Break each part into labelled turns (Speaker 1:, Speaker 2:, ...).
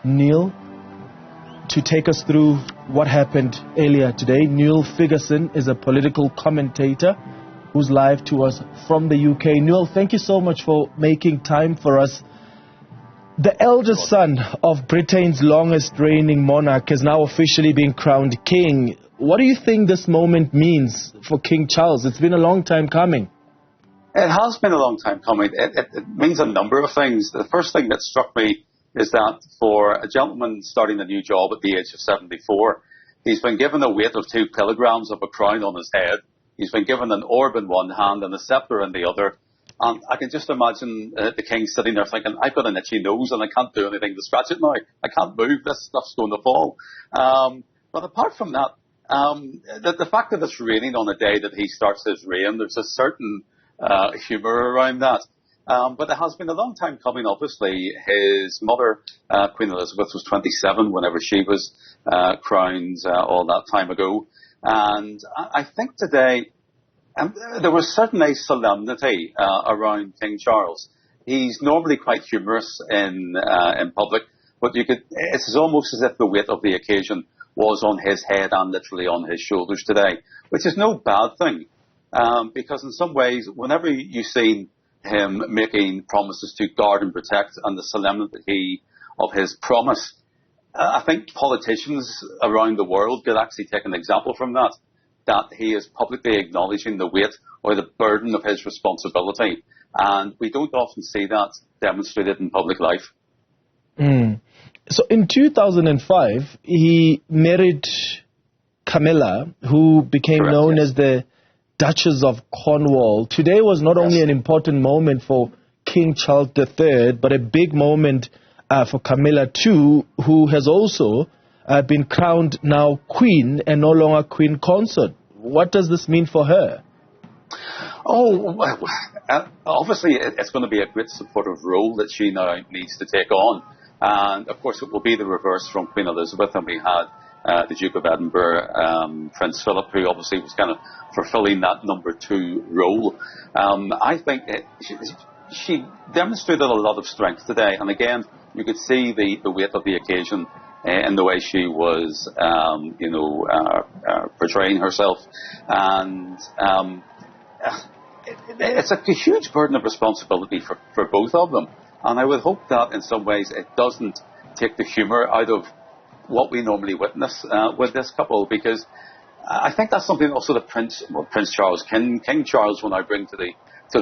Speaker 1: Neil to take us through what happened earlier today. Noel Ferguson is a political commentator who's live to us from the UK. Noel, thank you so much for making time for us. The eldest son of Britain's longest reigning monarch has now officially been crowned king. What do you think this moment means for King Charles? It's been a long time coming.
Speaker 2: It has been a long time coming. It means a number of things. The first thing that struck me is that for a gentleman starting a new job at the age of 74, he's been given a weight of 2 kilograms of a crown on his head. He's been given an orb in one hand and a scepter in the other. And I can just imagine the king sitting there thinking, I've got an itchy nose and I can't do anything to scratch it now. I can't move. This stuff's going to fall. But apart from that, the fact that it's raining on the day that he starts his reign, there's a certain humour around that. But it has been a long time coming, obviously. His mother, Queen Elizabeth, was 27 whenever she was crowned all that time ago. And I think today there was certainly a solemnity around King Charles. He's normally quite humorous in public, but it's almost as if the weight of the occasion was on his head and literally on his shoulders today, which is no bad thing. Because in some ways, whenever you see him making promises to guard and protect and the solemnity of his promise, I think politicians around the world could actually take an example from that he is publicly acknowledging the weight or the burden of his responsibility. And we don't often see that demonstrated in public life.
Speaker 1: So in 2005, he married Camilla, who became known as the Duchess of Cornwall. Today was not only an important moment for King Charles III, but a big moment for Camilla too, who has also been crowned now queen and no longer queen consort. What does this mean for her?
Speaker 2: Obviously it's going to be a great supportive role that she now needs to take on. And of course it will be the reverse from Queen Elizabeth, and we had the Duke of Edinburgh, Prince Philip, who obviously was kind of fulfilling that number 2 role. I think she demonstrated a lot of strength today, and again, you could see the weight of the occasion in the way she was, portraying herself. And it's a huge burden of responsibility for both of them. And I would hope that in some ways it doesn't take the humour out of what we normally witness with this couple, because I think that's something also that Prince Charles, King Charles, will now bring to the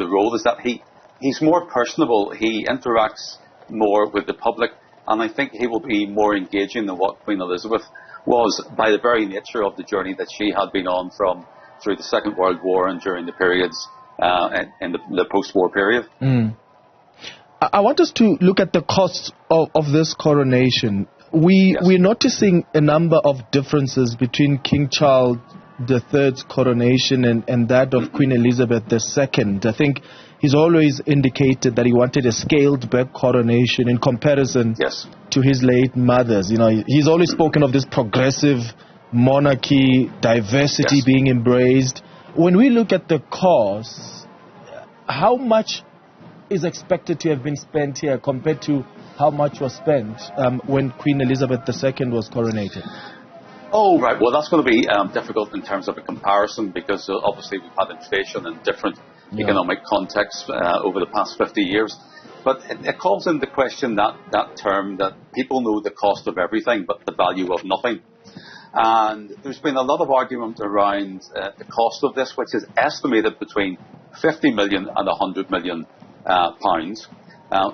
Speaker 2: role, is that he's more personable, he interacts more with the public, and I think he will be more engaging than what Queen Elizabeth was by the very nature of the journey that she had been on through the Second World War and during the periods in the post-war period.
Speaker 1: I want us to look at the cost of this coronation. We're noticing a number of differences between King Charles III's coronation and that of Queen Elizabeth II. I think he's always indicated that he wanted a scaled-back coronation in comparison to his late mother's. You know, he's always spoken of this progressive monarchy, diversity being embraced. When we look at the costs, how much is expected to have been spent here compared to how much was spent when Queen Elizabeth II was coronated?
Speaker 2: Oh, right. Well, that's going to be difficult in terms of a comparison, because obviously we've had inflation in different economic contexts over the past 50 years. But it calls into question that term that people know the cost of everything but the value of nothing. And there's been a lot of argument around the cost of this, which is estimated between 50 million and 100 million pounds.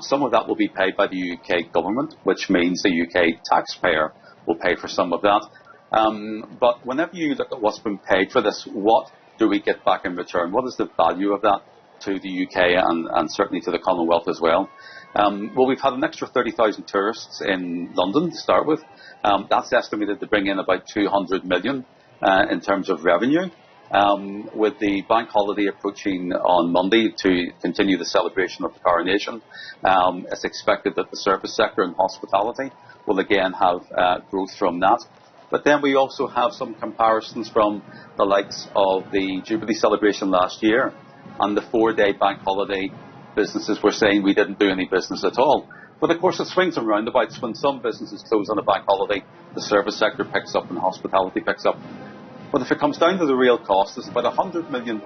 Speaker 2: Some of that will be paid by the UK government, which means the UK taxpayer will pay for some of that. But whenever you look at what's been paid for this, what do we get back in return? What is the value of that to the UK and certainly to the Commonwealth as well? Well, we've had an extra 30,000 tourists in London to start with. That's estimated to bring in about 200 million in terms of revenue. With the bank holiday approaching on Monday to continue the celebration of the coronation, it's expected that the service sector and hospitality will again have growth from that. But then we also have some comparisons from the likes of the Jubilee celebration last year and the 4-day bank holiday. Businesses were saying we didn't do any business at all. But of course, it swings and roundabouts. When some businesses close on a bank holiday, the service sector picks up and hospitality picks up. But if it comes down to the real cost, it's about £100 million.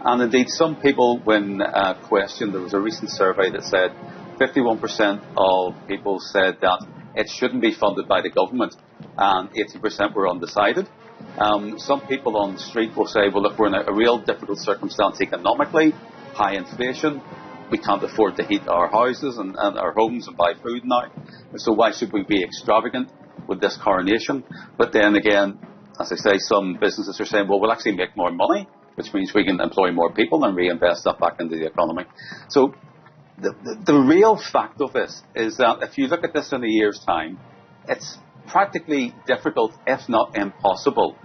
Speaker 2: And indeed, some people, when questioned, there was a recent survey that said 51% of people said that it shouldn't be funded by the government, and 80% were undecided. Some people on the street will say, well, if we're in a real difficult circumstance economically, high inflation, we can't afford to heat our houses and our homes and buy food now, so why should we be extravagant with this coronation? But then again, as I say, some businesses are saying, well, we'll actually make more money, which means we can employ more people and reinvest that back into the economy. So the real fact of this is that if you look at this in a year's time, it's practically difficult, if not impossible,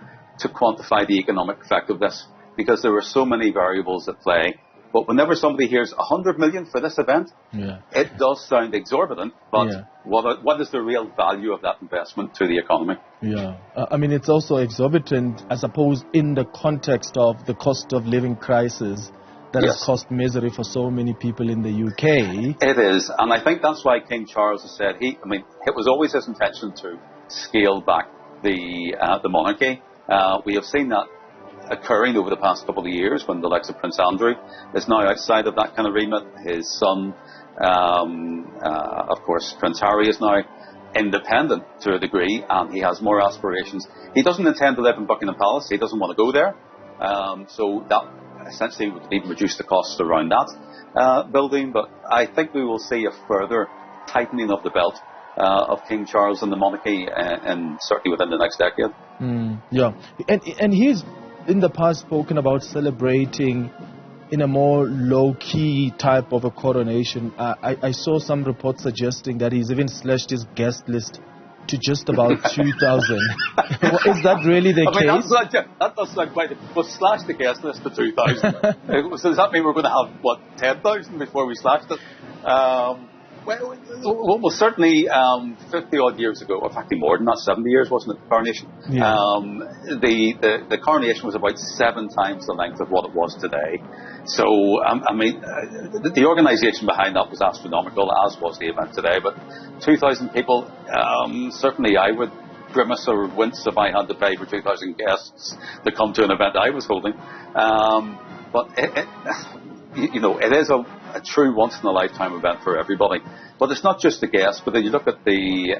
Speaker 2: to quantify the economic effect of this, because there are so many variables at play. But whenever somebody hears 100 million for this event, it does sound exorbitant. But what is the real value of that investment to the economy?
Speaker 1: Yeah, I mean, it's also exorbitant, I suppose, in the context of the cost of living crisis that has caused misery for so many people in the UK.
Speaker 2: It is, and I think that's why King Charles has said it was always his intention to scale back the monarchy. We have seen that occurring over the past couple of years when the likes of Prince Andrew is now outside of that kind of remit. His son, of course, Prince Harry, is now independent to a degree, and he has more aspirations. He doesn't intend to live in Buckingham Palace. He doesn't want to go there. So that essentially would even reduce the costs around that building. But I think we will see a further tightening of the belt of King Charles and the monarchy, and certainly within the next decade. And he's in the past spoken about celebrating in a more low-key type of a coronation. I saw some reports suggesting that he's even slashed his guest list to just about 2,000. Is that really the case? That does sound quite... Well, slash the guest list to 2,000. So does that mean we're going to have, 10,000 before we slashed it? Well, certainly 50-odd years ago, or actually more than that, 70 years, wasn't it, the coronation? The coronation was about 7 times the length of what it was today. So, the organisation behind that was astronomical, as was the event today. But 2,000 people, certainly I would grimace or wince if I had to pay for 2,000 guests to come to an event I was holding. But it is a true once-in-a-lifetime event for everybody. But it's not just the guests, but then you look at the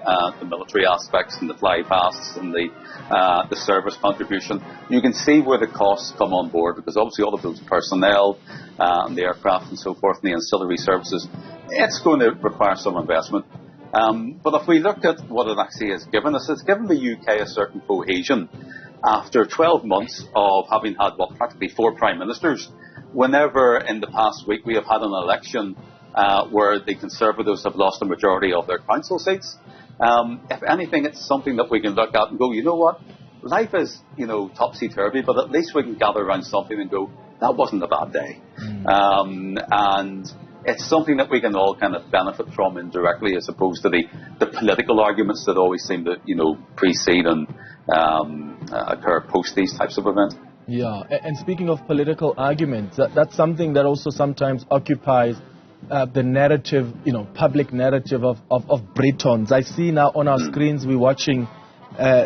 Speaker 2: military aspects and the fly-pasts and the service contribution. You can see where the costs come on board, because obviously all of those personnel and the aircraft and so forth and the ancillary services, it's going to require some investment. But if we look at what it actually has given us, it's given the UK a certain cohesion. After 12 months of having had, practically 4 prime ministers, whenever in the past week we have had an election where the Conservatives have lost a majority of their council seats, if anything, it's something that we can look at and go, you know what, life is, topsy-turvy, but at least we can gather around something and go, that wasn't a bad day. And it's something that we can all kind of benefit from indirectly, as opposed to the political arguments that always seem to, precede and occur post these types of events.
Speaker 1: Yeah, and speaking of political arguments, that's something that also sometimes occupies the narrative, public narrative of Britons. I see now on our screens we're watching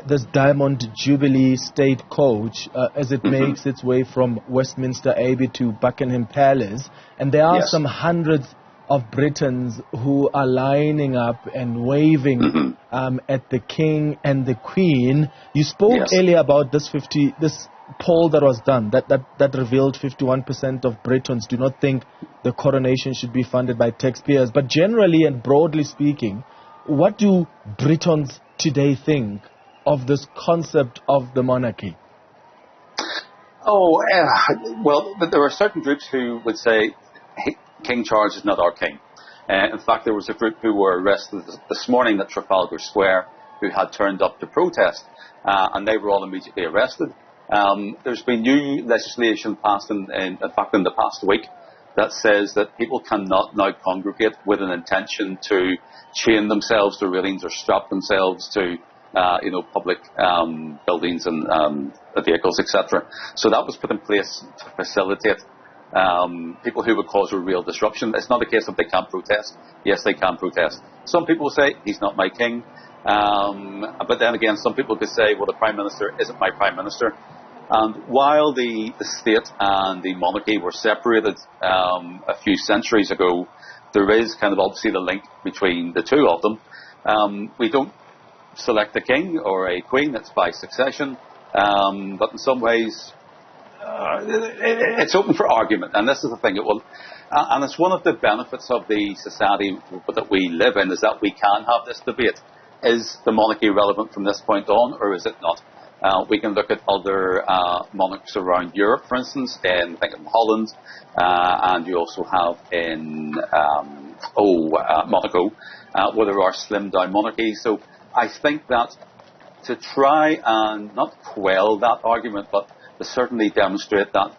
Speaker 1: this Diamond Jubilee state coach as it makes its way from Westminster Abbey to Buckingham Palace. And there are some hundreds of Britons who are lining up and waving at the King and the Queen. You spoke earlier about this poll that was done that revealed 51% of Britons do not think the coronation should be funded by taxpayers. But generally and broadly speaking, what do Britons today think of this concept of the monarchy?
Speaker 2: Well, there are certain groups who would say King Charles is not our king. In fact, there was a group who were arrested this morning at Trafalgar Square who had turned up to protest, and they were all immediately arrested. There's been new legislation passed in fact in the past week that says that people cannot now congregate with an intention to chain themselves to railings or strap themselves to public buildings and vehicles, etc. So that was put in place to facilitate people who would cause a real disruption. It's not a case of they can't protest. Yes, they can protest. Some people will say, he's not my king. But then again, some people could say, well, the Prime Minister isn't my Prime Minister. And while the state and the monarchy were separated a few centuries ago, there is kind of obviously the link between the two of them. We don't select a king or a queen, it's by succession. But in some ways, it's open for argument. And this is the thing, and it's one of the benefits of the society that we live in, is that we can have this debate. Is the monarchy relevant from this point on, or is it not? We can look at other monarchs around Europe, for instance, in Holland, and you also have in Monaco, where there are slimmed down monarchies. So I think that to try and not quell that argument, but to certainly demonstrate that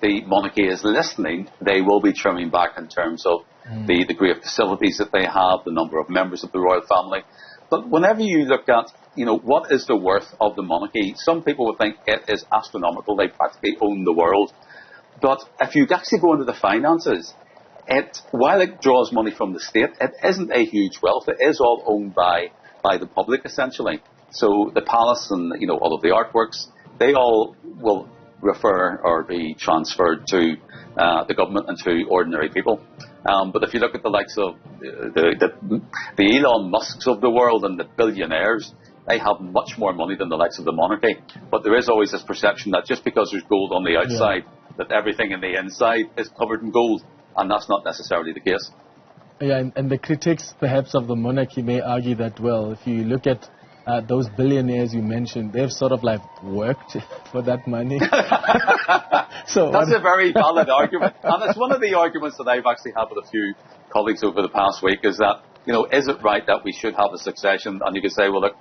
Speaker 2: the monarchy is listening, they will be trimming back in terms of the degree of facilities that they have, the number of members of the royal family. But whenever you look at, what is the worth of the monarchy, some people would think it is astronomical. They practically own the world. But if you actually go into the finances, while it draws money from the state, it isn't a huge wealth. It is all owned by the public, essentially. So the palace and, all of the artworks, they all will refer or be transferred to the government and to ordinary people. But if you look at the likes of the Elon Musks of the world and the billionaires, they have much more money than the likes of the monarchy. But there is always this perception that just because there's gold on the outside, that everything in the inside is covered in gold, and that's not necessarily the case.
Speaker 1: Yeah, and the critics perhaps of the monarchy may argue that, well, if you look at those billionaires you mentioned, they've sort of like worked for that money. So
Speaker 2: that's a very valid argument. And it's one of the arguments that I've actually had with a few colleagues over the past week, is that, is it right that we should have a succession? And you could say, well, look,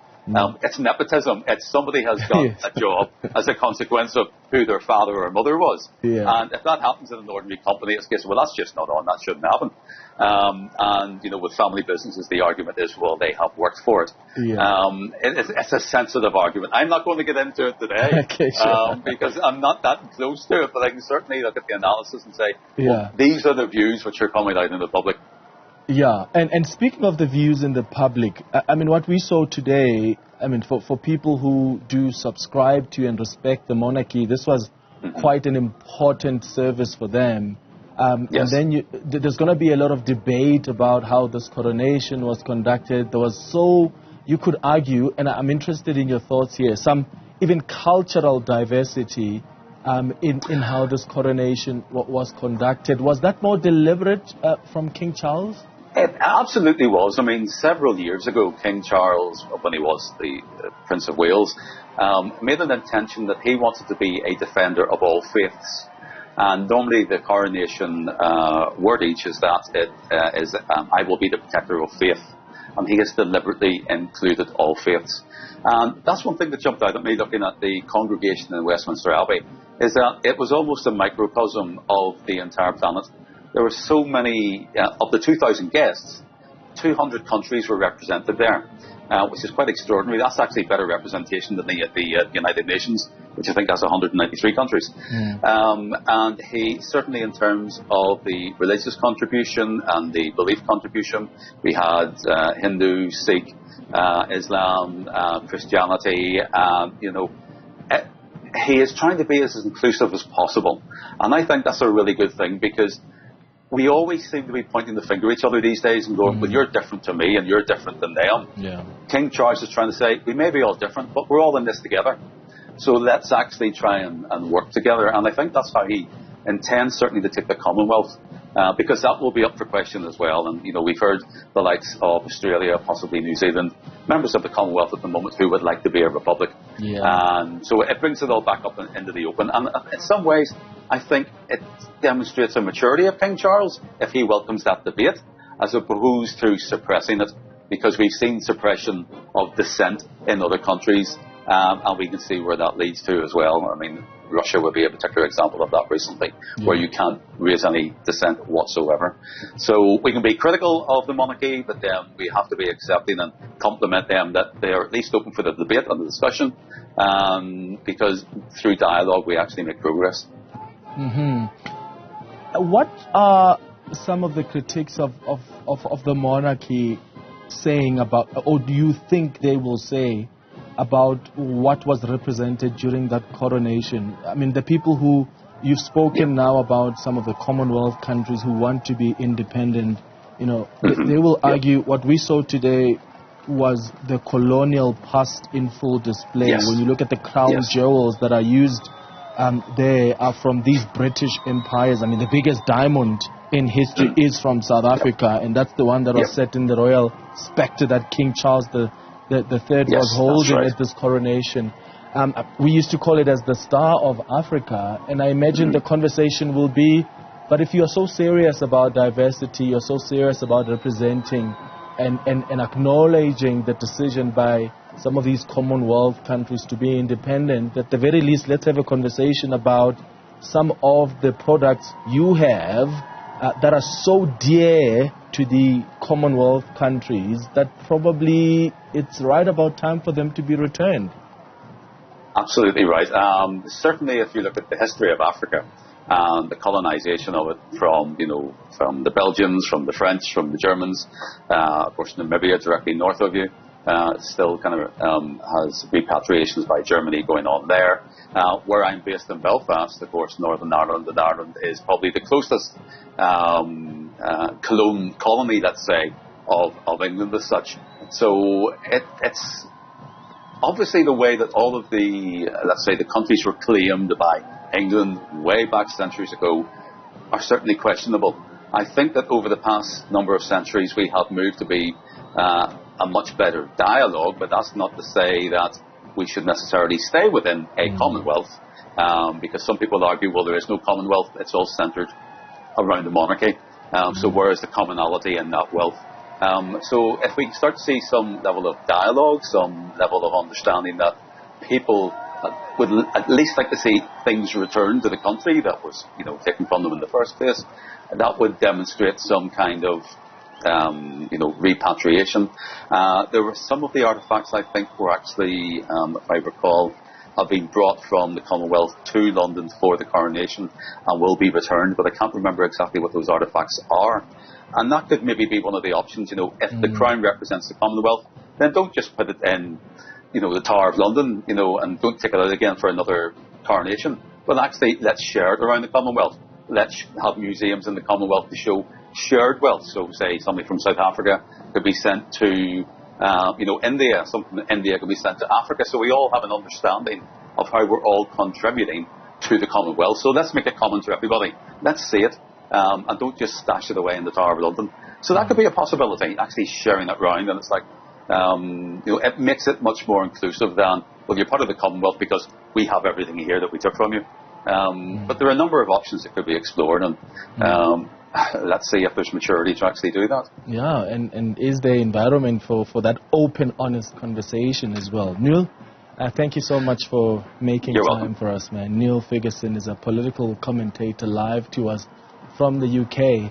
Speaker 2: it's nepotism. It's somebody has got a job as a consequence of who their father or mother was. Yeah. And if that happens in an ordinary company, it's a case, well, that's just not on. That shouldn't happen. And, with family businesses, the argument is, well, they have worked for it. Yeah. It's a sensitive argument. I'm not going to get into it today because I'm not that close to it, but I can certainly look at the analysis and say, well, these are the views which are coming out in the public.
Speaker 1: Yeah, and speaking of the views in the public, what we saw today, for people who do subscribe to and respect the monarchy, this was quite an important service for them. And then there's going to be a lot of debate about how this coronation was conducted. There was you could argue, and I'm interested in your thoughts here, some even cultural diversity in how this coronation was conducted. Was that more deliberate from King Charles?
Speaker 2: It absolutely was. Several years ago, King Charles, when he was the Prince of Wales, made an intention that he wanted to be a defender of all faiths. And normally the coronation wordage is that I will be the protector of faith. And he has deliberately included all faiths. And that's one thing that jumped out at me looking at the congregation in Westminster Abbey, is that it was almost a microcosm of the entire planet. There were so many, of the 2,000 guests, 200 countries were represented there, which is quite extraordinary. That's actually better representation than the United Nations, which I think has 193 countries. And he, certainly in terms of the religious contribution and the belief contribution, we had Hindu, Sikh, Islam, Christianity, he is trying to be as inclusive as possible. And I think that's a really good thing, because we always seem to be pointing the finger at each other these days and going, well, you're different to me and you're different than them. Yeah. King Charles is trying to say, we may be all different, but we're all in this together. So let's actually try and work together. And I think that's how he intends certainly to take the Commonwealth, because that will be up for question as well. And, we've heard the likes of Australia, possibly New Zealand, members of the Commonwealth at the moment who would like to be a republic. Yeah. And so it brings it all back up into the open. And in some ways, I think it demonstrates a maturity of King Charles if he welcomes that debate, as opposed to suppressing it, because we've seen suppression of dissent in other countries, and we can see where that leads to as well. Russia would be a particular example of that recently, where you can't raise any dissent whatsoever. So we can be critical of the monarchy, but then we have to be accepting and compliment them that they are at least open for the debate and the discussion, because through dialogue we actually make progress.
Speaker 1: What are some of the critics of the monarchy saying about, or do you think they will say about what was represented during that coronation? I mean, the people who you've spoken now about, some of the Commonwealth countries who want to be independent, you know, they will argue what we saw today was the colonial past in full display.
Speaker 2: Yes.
Speaker 1: When you look at the crown jewels that are used, they are from these British empires. I mean, the biggest diamond in history is from South Africa, and that's the one that was set in the royal spectre that King Charles the Third was holding at this coronation. We used to call it as the Star of Africa, and I imagine the conversation will be, but if you're so serious about diversity, you're so serious about representing and acknowledging the decision by some of these Commonwealth countries to be independent, at the very least, let's have a conversation about some of the products you have that are so dear to the Commonwealth countries that probably it's right about time for them to be returned.
Speaker 2: Absolutely right. Certainly, if you look at the history of Africa, the colonization of it from the Belgians, from the French, from the Germans, of course Namibia directly north of you, still kind of has repatriations by Germany going on there. Where I'm based in Belfast, of course, Northern Ireland, and Ireland is probably the closest colony, let's say, of England as such. So it's obviously the way that all of the, let's say, the countries were claimed by England way back centuries ago are certainly questionable. I think that over the past number of centuries we have moved to be a much better dialogue, but that's not to say that we should necessarily stay within a Commonwealth, because some people argue, well, there is no Commonwealth, it's all centred around the monarchy. So where is the commonality in that wealth? So if we start to see some level of dialogue, some level of understanding that people would at least like to see things returned to the country that was, taken from them in the first place, that would demonstrate some kind of repatriation. There were some of the artifacts, I think, were actually, if I recall, have been brought from the Commonwealth to London for the coronation and will be returned, but I can't remember exactly what those artifacts are. And that could maybe be one of the options. If the crown represents the Commonwealth, then don't just put it in, the Tower of London, and don't take it out again for another coronation. But actually, let's share it around the Commonwealth. Let's have museums in the Commonwealth to show shared wealth. So, say, somebody from South Africa could be sent to, India. Something from India could be sent to Africa. So we all have an understanding of how we're all contributing to the Commonwealth. So let's make it common to everybody. Let's see it. And don't just stash it away in the Tower of London. So that could be a possibility, actually sharing it around. And it's like, it makes it much more inclusive than, well, you're part of the Commonwealth because we have everything here that we took from you. But there are a number of options that could be explored, and let's see if there's maturity to actually do that.
Speaker 1: Yeah, and is there environment for that open, honest conversation as well? Noel, thank you so much for making time for us, man. Noel Ferguson is a political commentator live to us from the UK.